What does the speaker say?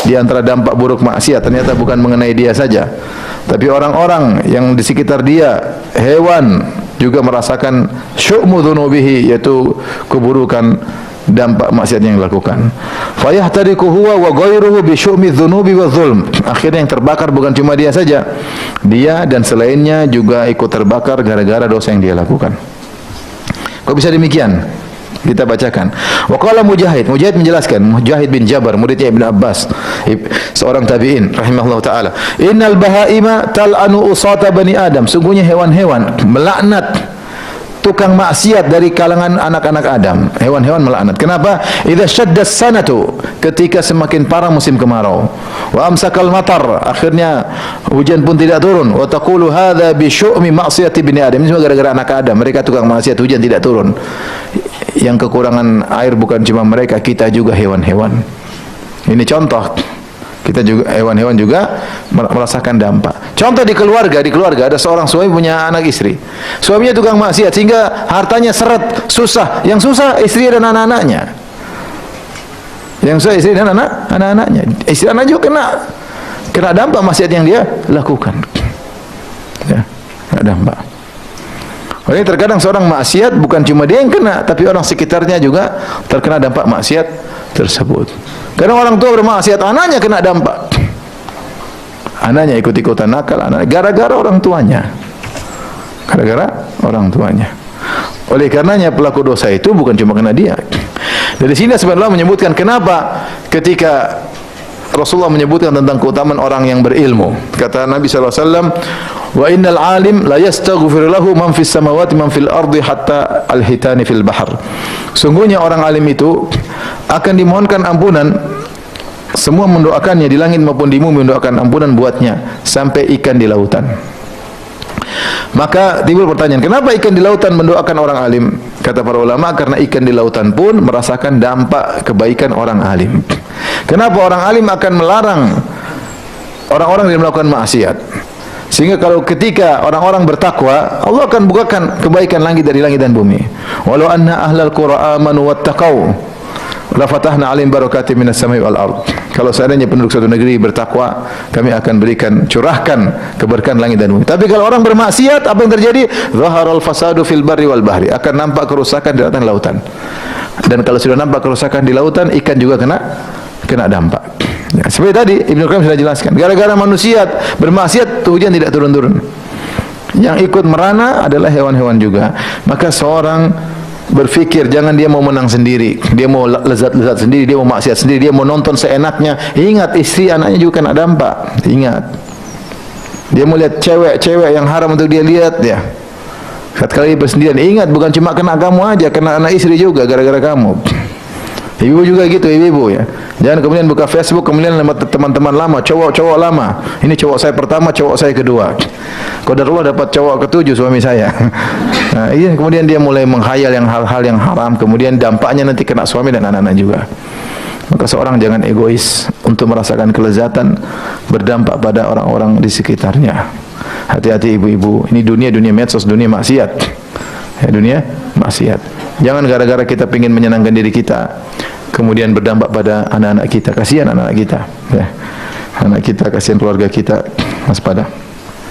di antara dampak buruk maksiat ternyata bukan mengenai dia saja, tapi orang-orang yang di sekitar dia, hewan juga merasakan syu'mu dzunubihi, yaitu keburukan dampak maksiat yang dilakukan. Fayahtariku huwa wa ghairuhu bi syu'mi dzunubi wa dzulm. Akhirnya yang terbakar bukan cuma dia saja, dia dan selainnya juga ikut terbakar gara-gara dosa yang dia lakukan. Kok bisa demikian? Kita bacakan. Wa qala Mujahid menjelaskan, Mujahid bin Jabar, muridnya Ibnu Abbas, seorang tabi'in rahimahullah taala. Innal bahaima tal'anu usata bani Adam. Sungguhnya hewan-hewan melaknat tukang maksiat dari kalangan anak-anak Adam. Hewan-hewan melaknat. Kenapa? Idza syaddas sanatu, ketika semakin parah musim kemarau. Wa amsakal matar, akhirnya hujan pun tidak turun. Wa taqulu hadza bi syu'mi maksiyati bani Adam. Ini semua gara-gara anak Adam. Mereka tukang maksiat, hujan tidak turun. Yang kekurangan air bukan cuma mereka, kita juga hewan-hewan. Ini contoh. Kita juga hewan-hewan juga merasakan dampak. Contoh di keluarga ada seorang suami punya anak istri. Suaminya tukang maksiat sehingga hartanya seret, susah. Yang susah istri dan anak-anaknya. Yang susah istri dan anak-anaknya. Istri anak juga kena dampak maksiat yang dia lakukan. Ya, kena dampak. Ini terkadang seorang maksiat bukan cuma dia yang kena, tapi orang sekitarnya juga terkena dampak maksiat tersebut. Kadang orang tua bermaksiat, anaknya kena dampak. Anaknya ikut-ikutan nakal, gara-gara orang tuanya. Gara-gara orang tuanya. Oleh karenanya pelaku dosa itu bukan cuma kena dia. Dari sini sebenarnya menyebutkan kenapa ketika Rasulullah menyebutkan tentang keutamaan orang yang berilmu. Kata Nabi SAW, wa innal alim la yastaghfir lahu man fis samawati man fil ardi hatta al-hitani fil bahr. Sungguhnya orang alim itu akan dimohonkan ampunan, semua mendoakannya di langit maupun di bumi mendoakan ampunan buatnya sampai ikan di lautan. Maka timbul pertanyaan, kenapa ikan di lautan mendoakan orang alim? Kata para ulama, karena ikan di lautan pun merasakan dampak kebaikan orang alim. Kenapa orang alim akan melarang orang-orang yang melakukan maksiat? Sehingga kalau ketika orang-orang bertakwa, Allah akan bukakan kebaikan langit dari langit dan bumi. Walau anna ahlal qura amanu wattaqau la fatahna 'alaihim barakatin minas samai wal ard. Kalau seandainya penduduk suatu negeri bertakwa, kami akan curahkan keberkahan langit dan bumi. Tapi kalau orang bermaksiat, apa yang terjadi? Zaharal fasadu fil barri wal bahri. Akan nampak kerusakan di lautan. Dan kalau sudah nampak kerusakan di lautan, ikan juga kena dampak. Ya, seperti tadi Ibnu Qayyim sudah jelaskan, gara-gara manusia bermaksiat hujan tidak turun-turun. Yang ikut merana adalah hewan-hewan juga. Maka seorang berfikir, jangan dia mau menang sendiri, dia mau lezat-lezat sendiri, dia mau maksiat sendiri, dia mau nonton seenaknya. Ingat, istri anaknya juga kena dampak. Ingat, dia mau lihat cewek-cewek yang haram untuk dia lihat, ya. Setkali bersendirian, ingat, bukan cuma kena kamu aja, kena anak istri juga gara-gara kamu. Ibu juga gitu, ibu ya. Jangan kemudian buka Facebook, kemudian teman-teman lama, cowok-cowok lama. Ini cowok saya pertama, cowok saya kedua. Qadarullah dapat cowok ketujuh suami saya. Nah, iya, kemudian dia mulai menghayal hal-hal yang haram, kemudian dampaknya nanti kena suami dan anak-anak juga. Maka seorang jangan egois untuk merasakan kelezatan berdampak pada orang-orang di sekitarnya. Hati-hati ibu-ibu, ini dunia medsos, dunia maksiat. Ya, dunia maksiat. Jangan gara-gara kita ingin menyenangkan diri kita, kemudian berdampak pada anak-anak kita. Kasihan anak-anak kita, ya. Anak kita, kasihan keluarga kita. Waspada.